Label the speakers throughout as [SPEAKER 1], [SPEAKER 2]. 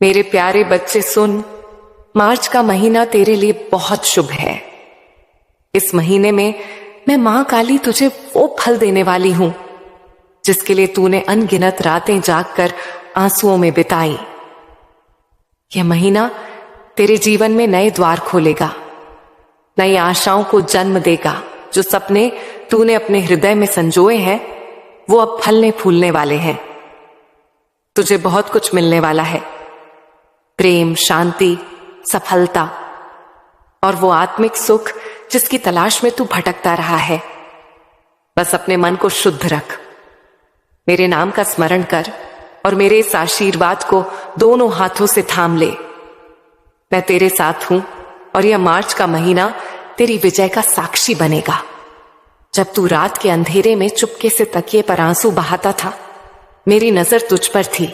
[SPEAKER 1] मेरे प्यारे बच्चे सुन, मार्च का महीना तेरे लिए बहुत शुभ है। इस महीने में मैं मां काली तुझे वो फल देने वाली हूं जिसके लिए तूने अनगिनत रातें जागकर आंसुओं में बिताई। यह महीना तेरे जीवन में नए द्वार खोलेगा, नई आशाओं को जन्म देगा। जो सपने तूने अपने हृदय में संजोए हैं वो अब फलने फूलने वाले हैं। तुझे बहुत कुछ मिलने वाला है, प्रेम, शांति, सफलता और वो आत्मिक सुख जिसकी तलाश में तू भटकता रहा है। बस अपने मन को शुद्ध रख, मेरे नाम का स्मरण कर और मेरे इस आशीर्वाद को दोनों हाथों से थाम ले। मैं तेरे साथ हूं और यह मार्च का महीना तेरी विजय का साक्षी बनेगा। जब तू रात के अंधेरे में चुपके से तकिए पर आंसू बहाता था, मेरी नजर तुझ पर थी।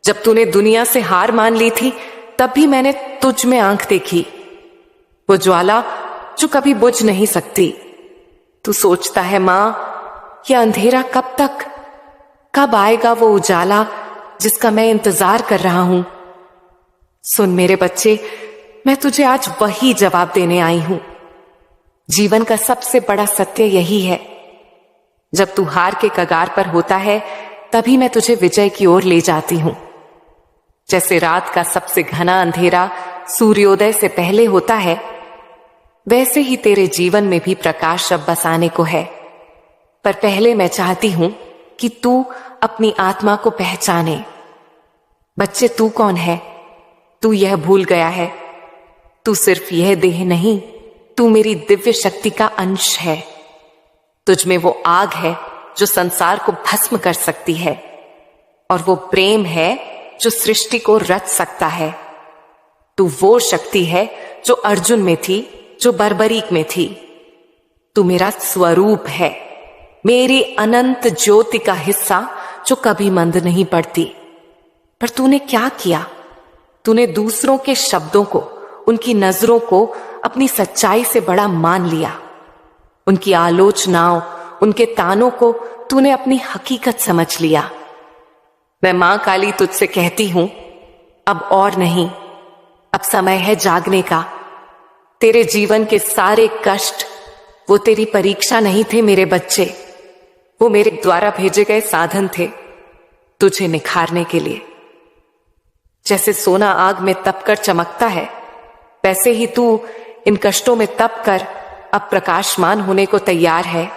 [SPEAKER 1] जब तूने दुनिया से हार मान ली थी, तब भी मैंने तुझ में आंख देखी, वो ज्वाला जो कभी बुझ नहीं सकती। तू सोचता है मां, यह अंधेरा कब तक, कब आएगा वो उजाला जिसका मैं इंतजार कर रहा हूं। सुन मेरे बच्चे, मैं तुझे आज वही जवाब देने आई हूं। जीवन का सबसे बड़ा सत्य यही है, जब तू हार के कगार पर होता है तभी मैं तुझे विजय की ओर ले जाती हूं। जैसे रात का सबसे घना अंधेरा सूर्योदय से पहले होता है, वैसे ही तेरे जीवन में भी प्रकाश अब बस आने को है। पर पहले मैं चाहती हूं कि तू अपनी आत्मा को पहचाने। बच्चे, तू कौन है? तू यह भूल गया है, तू सिर्फ यह देह नहीं, तू मेरी दिव्य शक्ति का अंश है। तुझ में वो आग है जो संसार को भस्म कर सकती है, और वो प्रेम है जो सृष्टि को रच सकता है। तू वो शक्ति है जो अर्जुन में थी, जो बर्बरीक में थी। तू मेरा स्वरूप है, मेरी अनंत ज्योति का हिस्सा जो कभी मंद नहीं पड़ती। पर तूने क्या किया? तूने दूसरों के शब्दों को, उनकी नजरों को अपनी सच्चाई से बड़ा मान लिया। उनकी आलोचनाओं, उनके तानों को तूने अपनी हकीकत समझ लिया। मैं मां काली तुझसे कहती हूं, अब और नहीं, अब समय है जागने का। तेरे जीवन के सारे कष्ट वो तेरी परीक्षा नहीं थे मेरे बच्चे, वो मेरे द्वारा भेजे गए साधन थे तुझे निखारने के लिए। जैसे सोना आग में तपकर चमकता है, वैसे ही तू इन कष्टों में तप कर अब प्रकाशमान होने को तैयार है।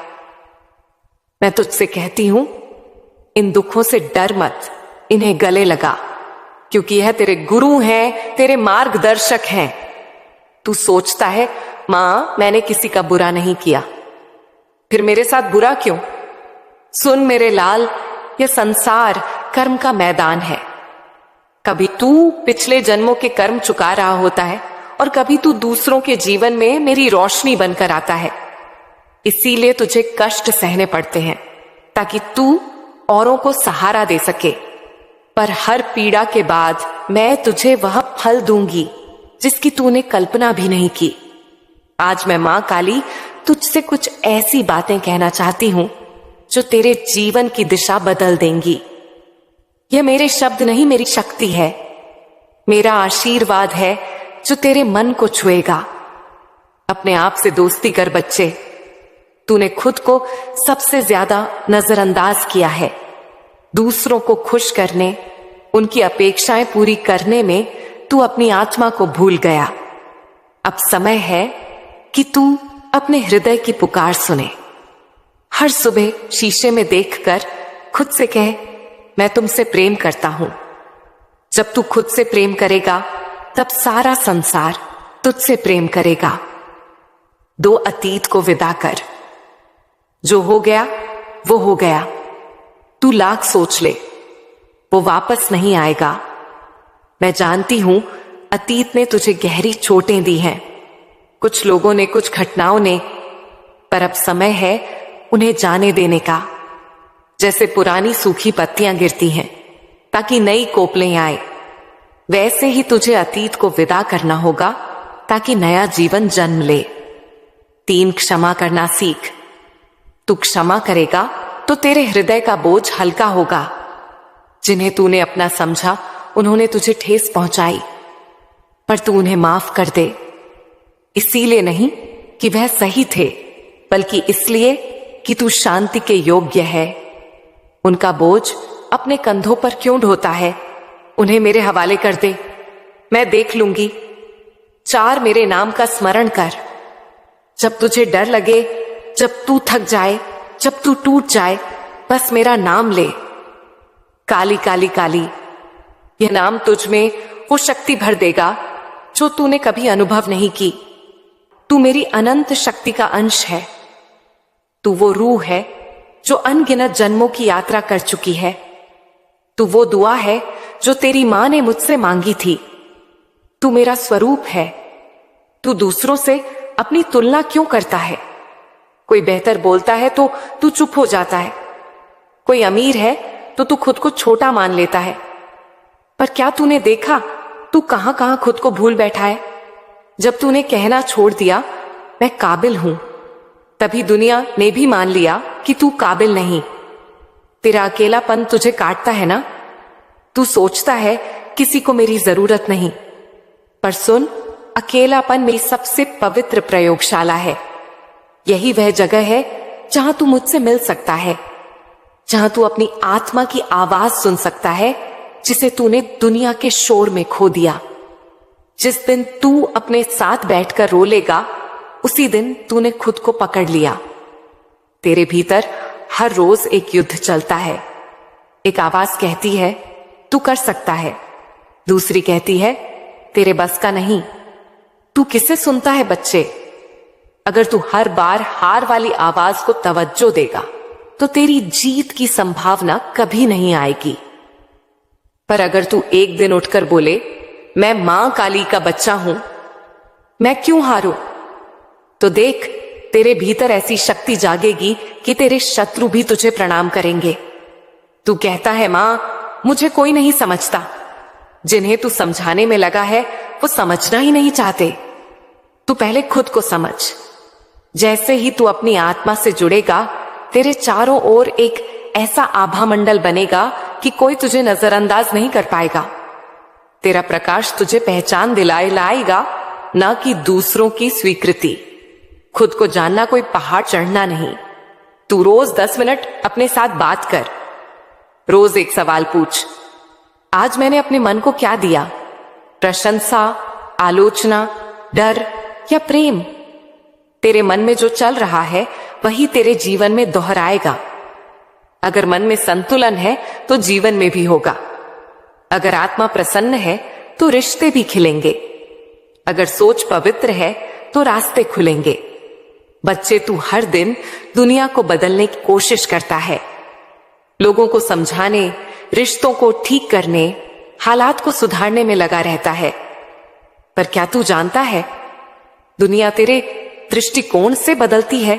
[SPEAKER 1] मैं तुझसे कहती हूं, इन दुखों से डर मत, इन्हें गले लगा, क्योंकि यह तेरे गुरु हैं, तेरे मार्गदर्शक हैं। तू सोचता है मां, मैंने किसी का बुरा नहीं किया, फिर मेरे साथ बुरा क्यों? सुन मेरे लाल, यह संसार कर्म का मैदान है। कभी तू पिछले जन्मों के कर्म चुका रहा होता है और कभी तू दूसरों के जीवन में मेरी रोशनी बनकर आता है। इसीलिए तुझे कष्ट सहने पड़ते हैं ताकि तू औरों को सहारा दे सके। पर हर पीड़ा के बाद मैं तुझे वह फल दूंगी जिसकी तूने कल्पना भी नहीं की। आज मैं मां काली तुझसे कुछ ऐसी बातें कहना चाहती हूं जो तेरे जीवन की दिशा बदल देंगी। यह मेरे शब्द नहीं, मेरी शक्ति है, मेरा आशीर्वाद है जो तेरे मन को छुएगा। अपने आप से दोस्ती कर बच्चे, तूने खुद को सबसे ज्यादा नजरअंदाज किया है। दूसरों को खुश करने, उनकी अपेक्षाएं पूरी करने में तू अपनी आत्मा को भूल गया। अब समय है कि तू अपने हृदय की पुकार सुने। हर सुबह शीशे में देखकर खुद से कह, मैं तुमसे प्रेम करता हूं। जब तू खुद से प्रेम करेगा तब सारा संसार तुझसे प्रेम करेगा। दो अतीत को विदा कर, जो हो गया वो हो गया। तू लाख सोच ले, वो वापस नहीं आएगा। मैं जानती हूं अतीत ने तुझे गहरी चोटें दी हैं, कुछ लोगों ने, कुछ घटनाओं ने, पर अब समय है उन्हें जाने देने का। जैसे पुरानी सूखी पत्तियां गिरती हैं ताकि नई कोपलें आए, वैसे ही तुझे अतीत को विदा करना होगा ताकि नया जीवन जन्म ले। 3 क्षमा करना सीख। तू क्षमा करेगा तो तेरे हृदय का बोझ हल्का होगा। जिन्हें तूने अपना समझा उन्होंने तुझे ठेस पहुंचाई, पर तू उन्हें माफ कर दे। इसीलिए नहीं कि वह सही थे, बल्कि इसलिए कि तू शांति के योग्य है। उनका बोझ अपने कंधों पर क्यों ढोता है? उन्हें मेरे हवाले कर दे, मैं देख लूंगी। 4 मेरे नाम का स्मरण कर। जब तुझे डर लगे, जब तू थक जाए, जब तू टूट जाए, बस मेरा नाम ले। काली काली काली, यह नाम तुझ में वो शक्ति भर देगा जो तूने कभी अनुभव नहीं की। तू मेरी अनंत शक्ति का अंश है। तू वो रूह है जो अनगिनत जन्मों की यात्रा कर चुकी है। तू वो दुआ है जो तेरी मां ने मुझसे मांगी थी। तू मेरा स्वरूप है। तू दूसरों से अपनी तुलना क्यों करता है? कोई बेहतर बोलता है तो तू चुप हो जाता है। कोई अमीर है तो तू खुद को छोटा मान लेता है। पर क्या तूने देखा तू कहां कहां खुद को भूल बैठा है? जब तूने कहना छोड़ दिया मैं काबिल हूं, तभी दुनिया ने भी मान लिया कि तू काबिल नहीं। तेरा अकेलापन तुझे काटता है ना? तू सोचता है किसी को मेरी जरूरत नहीं, पर सुन, अकेलापन मेरी सबसे पवित्र प्रयोगशाला है। यही वह जगह है जहां तू मुझसे मिल सकता है, जहां तू अपनी आत्मा की आवाज सुन सकता है जिसे तूने दुनिया के शोर में खो दिया। जिस दिन तू अपने साथ बैठकर रो लेगा, उसी दिन तूने खुद को पकड़ लिया। तेरे भीतर हर रोज एक युद्ध चलता है। एक आवाज कहती है तू कर सकता है, दूसरी कहती है तेरे बस का नहीं। तू किसे सुनता है बच्चे? अगर तू हर बार हार वाली आवाज को तवज्जो देगा तो तेरी जीत की संभावना कभी नहीं आएगी। पर अगर तू एक दिन उठकर बोले मैं मां काली का बच्चा हूं, मैं क्यों हारूं, तो देख तेरे भीतर ऐसी शक्ति जागेगी कि तेरे शत्रु भी तुझे प्रणाम करेंगे। तू कहता है मां मुझे कोई नहीं समझता। जिन्हें तू समझाने में लगा है वो समझना ही नहीं चाहते। तू पहले खुद को समझ। जैसे ही तू अपनी आत्मा से जुड़ेगा, तेरे चारों ओर एक ऐसा आभा मंडल बनेगा कि कोई तुझे नजरअंदाज नहीं कर पाएगा। तेरा प्रकाश तुझे पहचान दिलाए लाएगा, ना कि दूसरों की स्वीकृति। खुद को जानना कोई पहाड़ चढ़ना नहीं। तू रोज 10 मिनट अपने साथ बात कर। रोज एक सवाल पूछ, आज मैंने अपने मन को क्या दिया? प्रशंसा, आलोचना, डर या प्रेम? तेरे मन में जो चल रहा है वही तेरे जीवन में दोहराएगा। अगर मन में संतुलन है तो जीवन में भी होगा। अगर आत्मा प्रसन्न है तो रिश्ते भी खिलेंगे। अगर सोच पवित्र है तो रास्ते खुलेंगे। बच्चे, तू हर दिन दुनिया को बदलने की कोशिश करता है, लोगों को समझाने, रिश्तों को ठीक करने, हालात को सुधारने में लगा रहता है। पर क्या तू जानता है दुनिया तेरे दृष्टिकोण से बदलती है?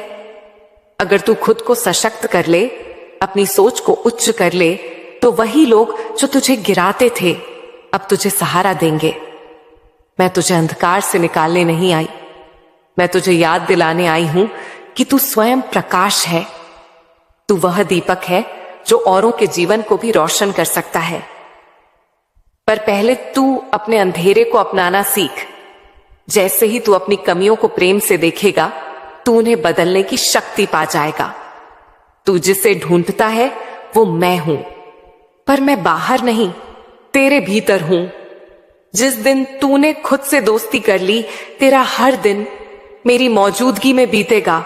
[SPEAKER 1] अगर तू खुद को सशक्त कर ले, अपनी सोच को उच्च कर ले, तो वही लोग जो तुझे गिराते थे अब तुझे सहारा देंगे। मैं तुझे अंधकार से निकालने नहीं आई, मैं तुझे याद दिलाने आई हूं कि तू स्वयं प्रकाश है। तू वह दीपक है जो औरों के जीवन को भी रोशन कर सकता है। पर पहले तू अपने अंधेरे को अपनाना सीख। जैसे ही तू अपनी कमियों को प्रेम से देखेगा, तू उन्हें बदलने की शक्ति पा जाएगा। तू जिसे ढूंढता है वो मैं हूं, पर मैं बाहर नहीं, तेरे भीतर हूं। जिस दिन तूने खुद से दोस्ती कर ली, तेरा हर दिन मेरी मौजूदगी में बीतेगा।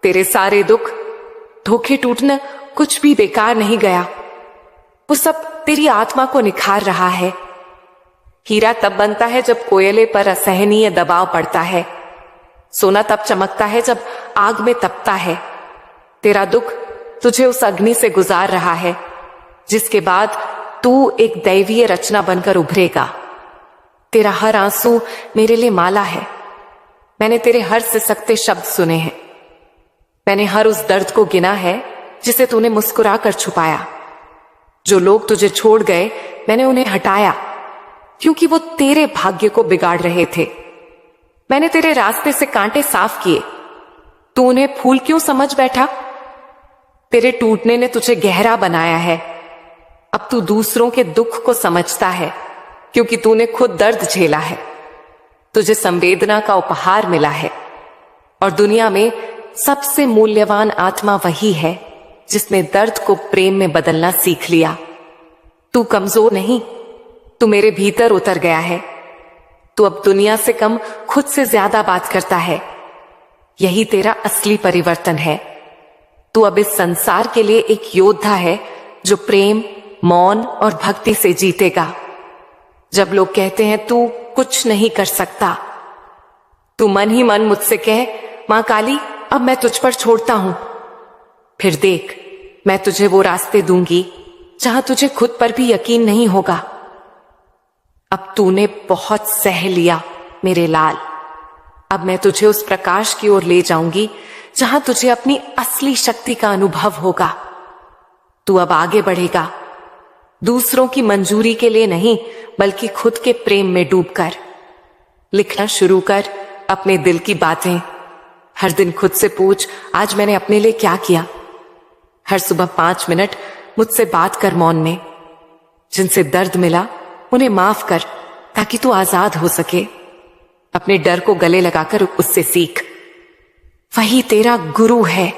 [SPEAKER 1] तेरे सारे दुख, धोखे टूटना कुछ भी बेकार नहीं गया। वो सब तेरी आत्मा को निखार रहा है। हीरा तब बनता है जब कोयले पर असहनीय दबाव पड़ता है। सोना तब चमकता है जब आग में तपता है। तेरा दुख तुझे उस अग्नि से गुजार रहा है, जिसके बाद तू एक दैवीय रचना बनकर उभरेगा। तेरा हर आंसू मेरे लिए माला है। मैंने तेरे हर सिसकते शब्द सुने हैं। मैंने हर उस दर्द को गिना है जिसे तूने मुस्कुरा कर छुपाया। जो लोग तुझे छोड़ गए, मैंने उन्हें हटाया, क्योंकि वो तेरे भाग्य को बिगाड़ रहे थे। मैंने तेरे रास्ते से कांटे साफ किए। तू उन्हें फूल क्यों समझ बैठा? तेरे टूटने ने तुझे गहरा बनाया है। अब तू दूसरों के दुख को समझता है क्योंकि तूने खुद दर्द झेला है। तुझे संवेदना का उपहार मिला है और दुनिया में सबसे मूल्यवान आत्मा वही है जिसने दर्द को प्रेम में बदलना सीख लिया। तू कमजोर नहीं, तू मेरे भीतर उतर गया है। तू अब दुनिया से कम खुद से ज्यादा बात करता है। यही तेरा असली परिवर्तन है। तू अब इस संसार के लिए एक योद्धा है जो प्रेम, मौन और भक्ति से जीतेगा। जब लोग कहते हैं तू कुछ नहीं कर सकता, तू मन ही मन मुझसे कह, मां काली अब मैं तुझ पर छोड़ता हूं। फिर देख, मैं तुझे वो रास्ते दूंगी जहां तुझे खुद पर भी यकीन नहीं होगा। अब तूने बहुत सह लिया मेरे लाल। अब मैं तुझे उस प्रकाश की ओर ले जाऊंगी जहां तुझे अपनी असली शक्ति का अनुभव होगा। तू अब आगे बढ़ेगा, दूसरों की मंजूरी के लिए नहीं बल्कि खुद के प्रेम में डूबकर। लिखना शुरू कर अपने दिल की बातें। हर दिन खुद से पूछ, आज मैंने अपने लिए क्या किया। हर सुबह 5 मिनट मुझसे बात कर मौन में। जिनसे दर्द मिला उन्हें माफ कर ताकि तू आजाद हो सके। अपने डर को गले लगाकर उससे सीख। वही तेरा गुरु है।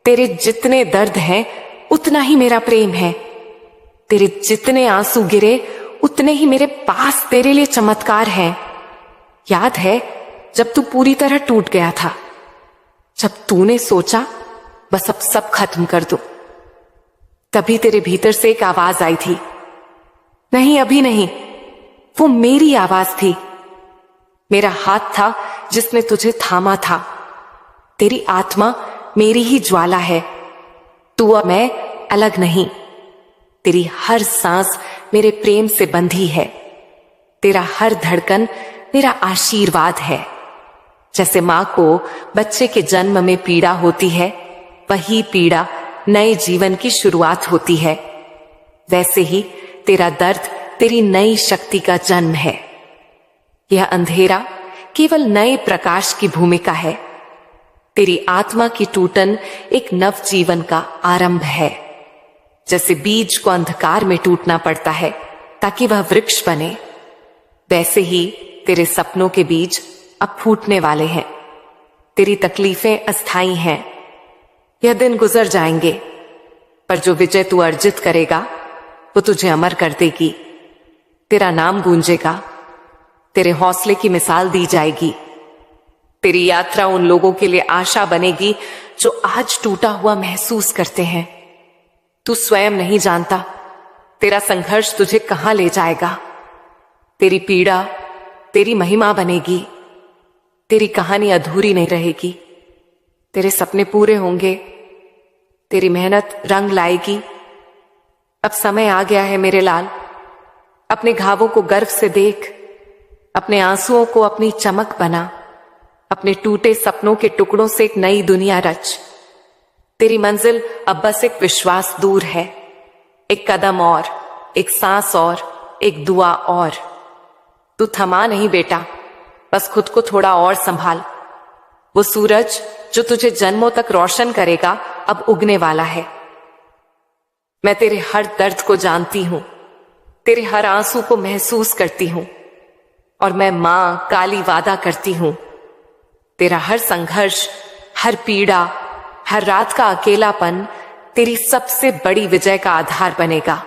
[SPEAKER 1] तेरे जितने दर्द हैं उतना ही मेरा प्रेम है। तेरे जितने आंसू गिरे उतने ही मेरे पास तेरे लिए चमत्कार है। याद है जब तू पूरी तरह टूट गया था, जब तूने सोचा बस अब सब खत्म कर दो, तभी तेरे भीतर से एक आवाज आई थी। नहीं, अभी नहीं, वो मेरी आवाज थी। मेरा हाथ था जिसने तुझे थामा था। तेरी आत्मा मेरी ही ज्वाला है। तू और मैं अलग नहीं। तेरी हर सांस मेरे प्रेम से बंधी है। तेरा हर धड़कन मेरा आशीर्वाद है। जैसे मां को बच्चे के जन्म में पीड़ा होती है, वही पीड़ा नए जीवन की शुरुआत होती है। वैसे ही तेरा दर्द तेरी नई शक्ति का जन्म है। यह अंधेरा केवल नए प्रकाश की भूमिका है। तेरी आत्मा की टूटन एक नव जीवन का आरंभ है। जैसे बीज को अंधकार में टूटना पड़ता है ताकि वह वृक्ष बने, वैसे ही तेरे सपनों के बीज अब फूटने वाले हैं। तेरी तकलीफें अस्थाई हैं। यह दिन गुजर जाएंगे, पर जो विजय तू अर्जित करेगा वो तुझे अमर कर देगी। तेरा नाम गूंजेगा, तेरे हौसले की मिसाल दी जाएगी। तेरी यात्रा उन लोगों के लिए आशा बनेगी जो आज टूटा हुआ महसूस करते हैं। तू स्वयं नहीं जानता तेरा संघर्ष तुझे कहां ले जाएगा। तेरी पीड़ा तेरी महिमा बनेगी। तेरी कहानी अधूरी नहीं रहेगी। तेरे सपने पूरे होंगे। तेरी मेहनत रंग लाएगी। अब समय आ गया है मेरे लाल। अपने घावों को गर्व से देख। अपने आंसुओं को अपनी चमक बना। अपने टूटे सपनों के टुकड़ों से एक नई दुनिया रच। तेरी मंजिल अब बस एक विश्वास दूर है। एक कदम और, एक सांस और, एक दुआ और। तू थमा नहीं बेटा, बस खुद को थोड़ा और संभाल। वो सूरज जो तुझे जन्मों तक रोशन करेगा अब उगने वाला है। मैं तेरे हर दर्द को जानती हूं, तेरे हर आंसू को महसूस करती हूं, और मैं मां काली वादा करती हूं, तेरा हर संघर्ष, हर पीड़ा, हर रात का अकेलापन तेरी सबसे बड़ी विजय का आधार बनेगा।